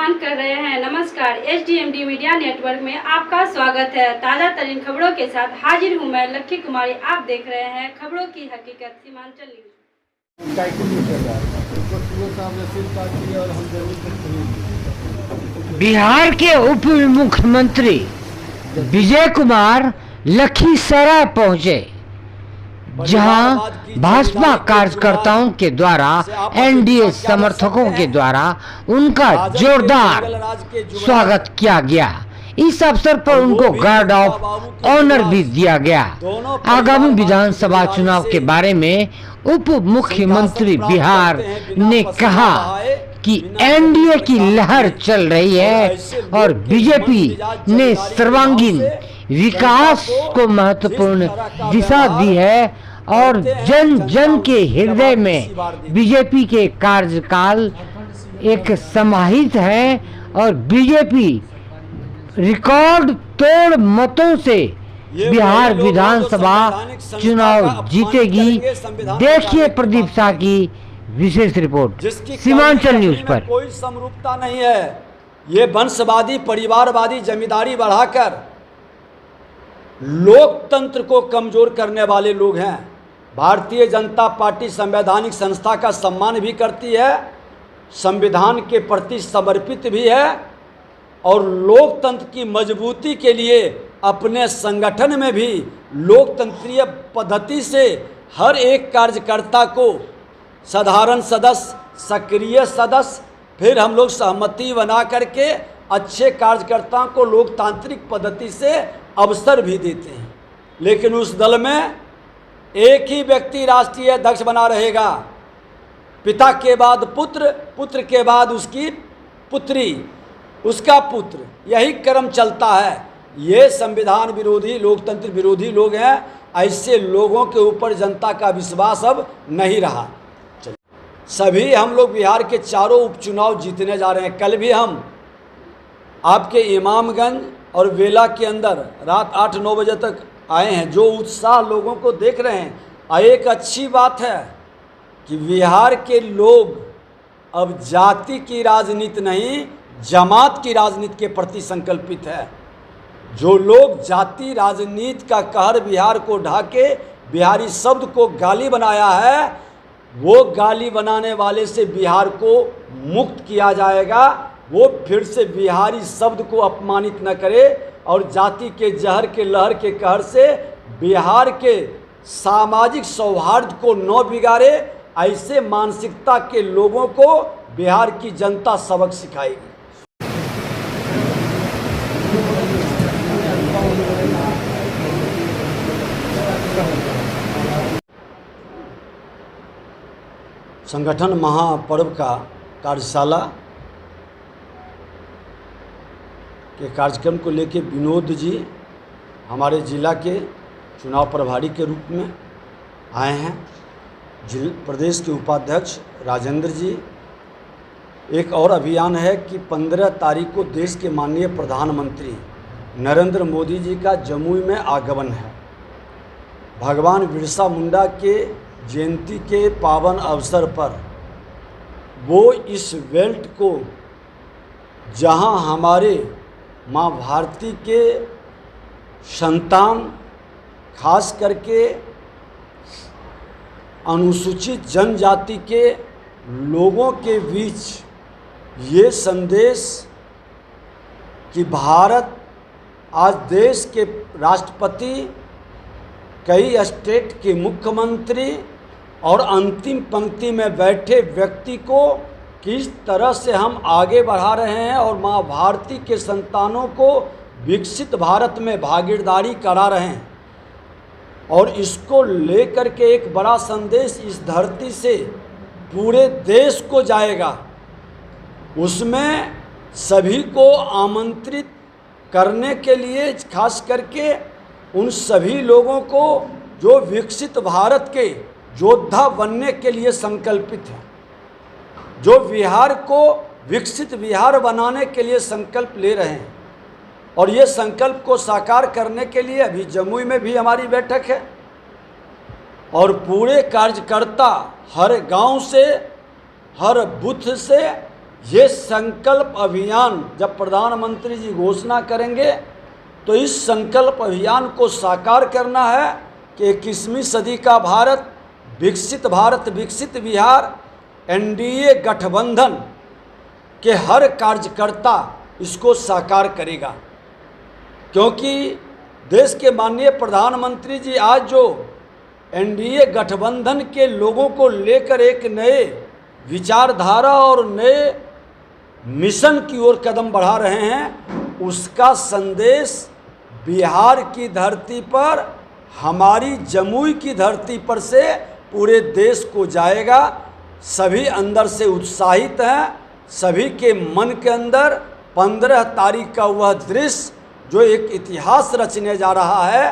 प्रदान कर रहे हैं। नमस्कार, एचडीएमडी मीडिया नेटवर्क में आपका स्वागत है। ताज़ा तरीन खबरों के साथ हाजिर हूं मैं लक्की कुमारी। आप देख रहे हैं खबरों की हकीकत सीमांचल न्यूज। बिहार के उप मुख्यमंत्री विजय कुमार लखीसराय पहुंचे, जहां भाजपा कार्यकर्ताओं के द्वारा एनडीए समर्थकों के द्वारा उनका जोरदार स्वागत किया गया। इस अवसर पर उनको गार्ड ऑफ ऑनर भी दिया गया। आगामी विधानसभा चुनाव के बारे में उप मुख्यमंत्री बिहार ने कहा कि एनडीए की लहर चल रही है और बीजेपी ने सर्वांगीण विकास को महत्वपूर्ण दिशा दी है और जन जन के हृदय में बीजेपी के कार्यकाल एक समाहित है और बीजेपी रिकॉर्ड तोड़ मतों से बिहार विधानसभा चुनाव जीतेगी। देखिए प्रदीप शाह की विशेष रिपोर्ट सीमांचल न्यूज पर। कोई समरूपता नहीं है। ये वंशवादी परिवारवादी जमींदारी बढ़ाकर लोकतंत्र को कमजोर करने वाले लोग हैं। भारतीय जनता पार्टी संवैधानिक संस्था का सम्मान भी करती है, संविधान के प्रति समर्पित भी है और लोकतंत्र की मजबूती के लिए अपने संगठन में भी लोकतंत्रीय पद्धति से हर एक कार्यकर्ता को साधारण सदस्य, सक्रिय सदस्य, फिर हम लोग सहमति बना करके अच्छे कार्यकर्ताओं को लोकतांत्रिक पद्धति से अवसर भी देते हैं। लेकिन उस दल में एक ही व्यक्ति राष्ट्रीय अध्यक्ष बना रहेगा, पिता के बाद पुत्र, पुत्र के बाद उसकी पुत्री, उसका पुत्र, यही क्रम चलता है। ये संविधान विरोधी, लोकतंत्र विरोधी लोग हैं। ऐसे लोगों के ऊपर जनता का विश्वास अब नहीं रहा। सभी हम लोग बिहार के चारों उपचुनाव जीतने जा रहे हैं। कल भी हम आपके इमामगंज और वेला के अंदर रात 8-9 बजे तक आए हैं। जो उत्साह लोगों को देख रहे हैं, एक अच्छी बात है कि बिहार के लोग अब जाति की राजनीति नहीं, जमात की राजनीति के प्रति संकल्पित है। जो लोग जाति राजनीति का कहर बिहार को ढाके बिहारी शब्द को गाली बनाया है, वो गाली बनाने वाले से बिहार को मुक्त किया जाएगा। वो फिर से बिहारी शब्द को अपमानित न करे और जाति के जहर के लहर के कहर से बिहार के सामाजिक सौहार्द को न बिगाड़े। ऐसे मानसिकता के लोगों को बिहार की जनता सबक सिखाएगी। संगठन महापर्व का कार्यशाला के कार्यक्रम को लेकर विनोद जी हमारे जिला के चुनाव प्रभारी के रूप में आए हैं। प्रदेश के उपाध्यक्ष राजेंद्र जी। एक और अभियान है कि 15 तारीख को देश के माननीय प्रधानमंत्री नरेंद्र मोदी जी का जमुई में आगमन है। भगवान बिरसा मुंडा के जयंती के पावन अवसर पर वो इस बेल्ट को, जहां हमारे माँ भारती के संतान खास करके अनुसूचित जनजाति के लोगों के बीच ये संदेश कि भारत आज देश के राष्ट्रपति, कई स्टेट के मुख्यमंत्री और अंतिम पंक्ति में बैठे व्यक्ति को किस तरह से हम आगे बढ़ा रहे हैं और माँ भारती के संतानों को विकसित भारत में भागीदारी करा रहे हैं। और इसको लेकर के एक बड़ा संदेश इस धरती से पूरे देश को जाएगा। उसमें सभी को आमंत्रित करने के लिए खास करके उन सभी लोगों को जो विकसित भारत के योद्धा बनने के लिए संकल्पित हैं, जो बिहार को विकसित बिहार बनाने के लिए संकल्प ले रहे हैं। और ये संकल्प को साकार करने के लिए अभी जमुई में भी हमारी बैठक है और पूरे कार्यकर्ता हर गांव से, हर बूथ से ये संकल्प अभियान जब प्रधानमंत्री जी घोषणा करेंगे तो इस संकल्प अभियान को साकार करना है कि 21वीं सदी का भारत, विकसित बिहार, एनडीए गठबंधन के हर कार्यकर्ता इसको साकार करेगा। क्योंकि देश के माननीय प्रधानमंत्री जी आज जो एनडीए गठबंधन के लोगों को लेकर एक नए विचारधारा और नए मिशन की ओर कदम बढ़ा रहे हैं, उसका संदेश बिहार की धरती पर, हमारी जमुई की धरती पर से पूरे देश को जाएगा। सभी अंदर से उत्साहित हैं, सभी के मन के अंदर 15 तारीख का वह दृश्य जो एक इतिहास रचने जा रहा है,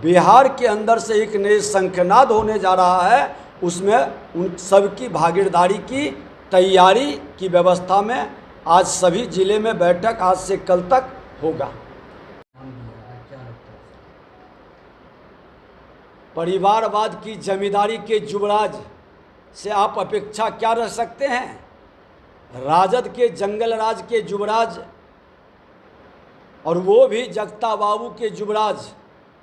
बिहार के अंदर से एक नए शंखनाद होने जा रहा है, उसमें उन सबकी भागीदारी की तैयारी की व्यवस्था में आज सभी जिले में बैठक आज से कल तक होगा। परिवारवाद की जमींदारी के युवराज से आप अपेक्षा क्या रख सकते हैं? राजद के जंगल राज के युवराज और वो भी जगता बाबू के युवराज,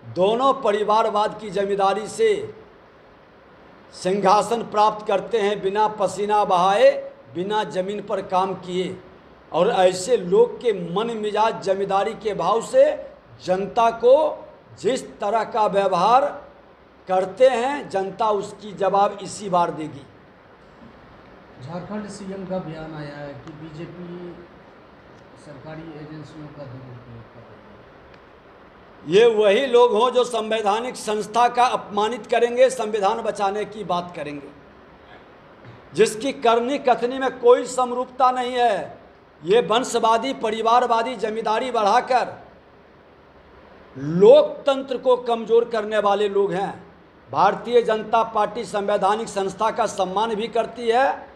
दोनों परिवारवाद की जमींदारी से सिंहासन प्राप्त करते हैं बिना पसीना बहाए, बिना जमीन पर काम किए। और ऐसे लोग के मन मिजाज जमींदारी के भाव से जनता को जिस तरह का व्यवहार करते हैं, जनता उसकी जवाब इसी बार देगी। झारखंड सीएम का बयान आया है कि बीजेपी सरकारी एजेंसियों का दुरुपयोग कर रही है। ये वही लोग हों जो संवैधानिक संस्था का अपमानित करेंगे, संविधान बचाने की बात करेंगे, जिसकी करनी कथनी में कोई समरूपता नहीं है। ये वंशवादी परिवारवादी जमींदारी बढ़ाकर लोकतंत्र को कमजोर करने वाले लोग हैं। भारतीय जनता पार्टी संवैधानिक संस्था का सम्मान भी करती है,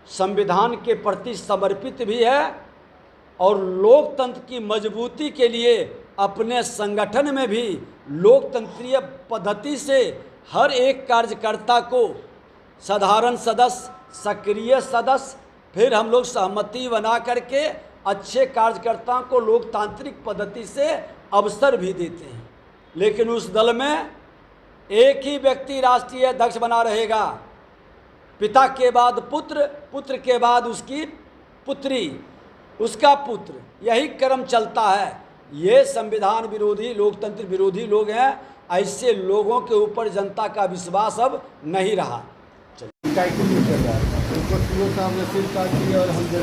संविधान के प्रति समर्पित भी है और लोकतंत्र की मजबूती के लिए अपने संगठन में भी लोकतंत्रीय पद्धति से हर एक कार्यकर्ता को साधारण सदस्य, सक्रिय सदस्य, फिर हम लोग सहमति बना करके अच्छे कार्यकर्ताओं को लोकतांत्रिक पद्धति से अवसर भी देते हैं। लेकिन उस दल में एक ही व्यक्ति राष्ट्रीय अध्यक्ष बना रहेगा, पिता के बाद पुत्र, पुत्र के बाद उसकी पुत्री, उसका पुत्र, यही क्रम चलता है। ये संविधान विरोधी, लोकतंत्र विरोधी लोग हैं। ऐसे लोगों के ऊपर जनता का विश्वास अब नहीं रहा। और हम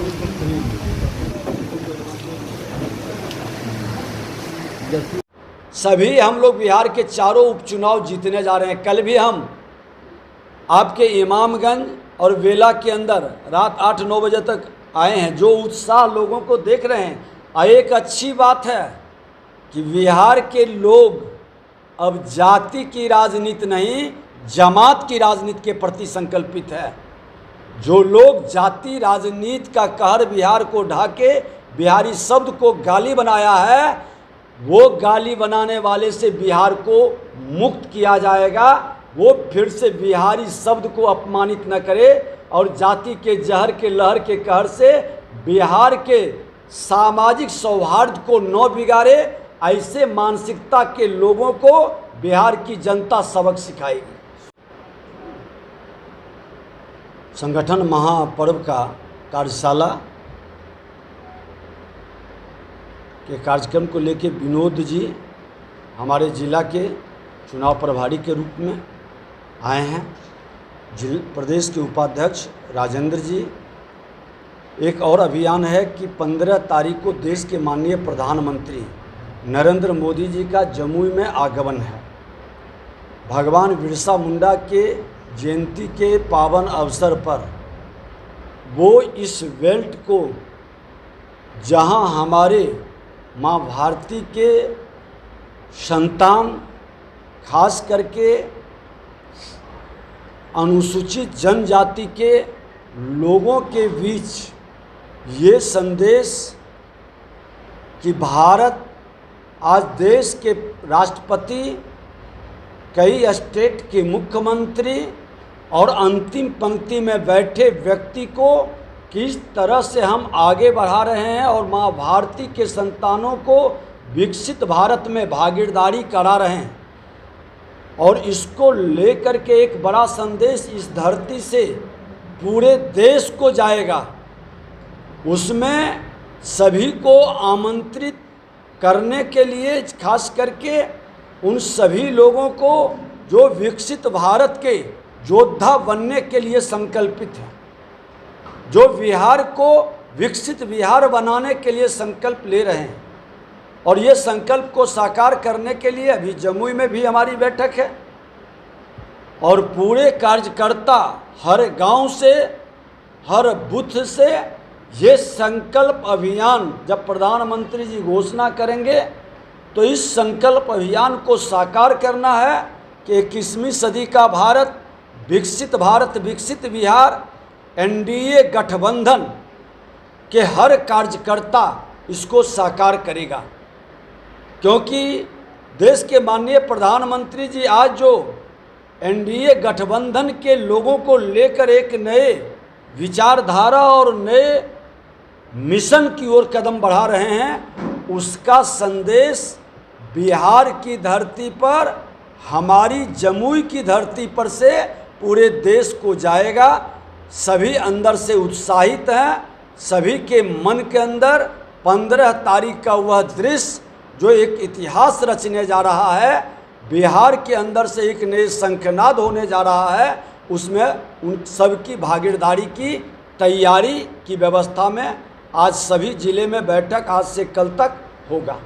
सभी हम लोग बिहार के चारों उपचुनाव जीतने जा रहे हैं। कल भी हम आपके इमामगंज और वेला के अंदर रात 8-9 बजे तक आए हैं। जो उत्साह लोगों को देख रहे हैं, एक अच्छी बात है कि बिहार के लोग अब जाति की राजनीति नहीं, जमात की राजनीति के प्रति संकल्पित है। जो लोग जाति राजनीति का कहर बिहार को ढाके बिहारी शब्द को गाली बनाया है, वो गाली बनाने वाले से बिहार को मुक्त किया जाएगा। वो फिर से बिहारी शब्द को अपमानित न करे और जाति के जहर के लहर के कहर से बिहार के सामाजिक सौहार्द को न बिगाड़े। ऐसे मानसिकता के लोगों को बिहार की जनता सबक सिखाएगी। संगठन महापर्व का कार्यशाला के कार्यक्रम को लेकर विनोद जी हमारे जिला के चुनाव प्रभारी के रूप में आए हैं। प्रदेश के उपाध्यक्ष राजेंद्र जी। एक और अभियान है कि 15 तारीख को देश के माननीय प्रधानमंत्री नरेंद्र मोदी जी का जमुई में आगमन है। भगवान बिरसा मुंडा के जयंती के पावन अवसर पर वो इस बेल्ट को, जहां हमारे माँ भारती के संतान खास करके अनुसूचित जनजाति के लोगों के बीच ये संदेश कि भारत आज देश के राष्ट्रपति, कई स्टेट के मुख्यमंत्री और अंतिम पंक्ति में बैठे व्यक्ति को किस तरह से हम आगे बढ़ा रहे हैं और माँ भारती के संतानों को विकसित भारत में भागीदारी करा रहे हैं। और इसको लेकर के एक बड़ा संदेश इस धरती से पूरे देश को जाएगा। उसमें सभी को आमंत्रित करने के लिए, खास करके उन सभी लोगों को जो विकसित भारत के योद्धा बनने के लिए संकल्पित हैं, जो बिहार को विकसित बिहार बनाने के लिए संकल्प ले रहे हैं। और ये संकल्प को साकार करने के लिए अभी जमुई में भी हमारी बैठक है और पूरे कार्यकर्ता हर गांव से, हर बूथ से ये संकल्प अभियान जब प्रधानमंत्री जी घोषणा करेंगे तो इस संकल्प अभियान को साकार करना है कि 21वीं सदी का भारत, विकसित बिहार, एनडीए गठबंधन के हर कार्यकर्ता इसको साकार करेगा। क्योंकि देश के माननीय प्रधानमंत्री जी आज जो एनडीए गठबंधन के लोगों को लेकर एक नए विचारधारा और नए मिशन की ओर कदम बढ़ा रहे हैं, उसका संदेश बिहार की धरती पर, हमारी जमुई की धरती पर से पूरे देश को जाएगा। सभी अंदर से उत्साहित हैं, सभी के मन के अंदर 15 तारीख का वह दृश्य जो एक इतिहास रचने जा रहा है, बिहार के अंदर से एक नए शंखनाद होने जा रहा है, उसमें उन सबकी भागीदारी की तैयारी की व्यवस्था में आज सभी जिले में बैठक आज से कल तक होगा।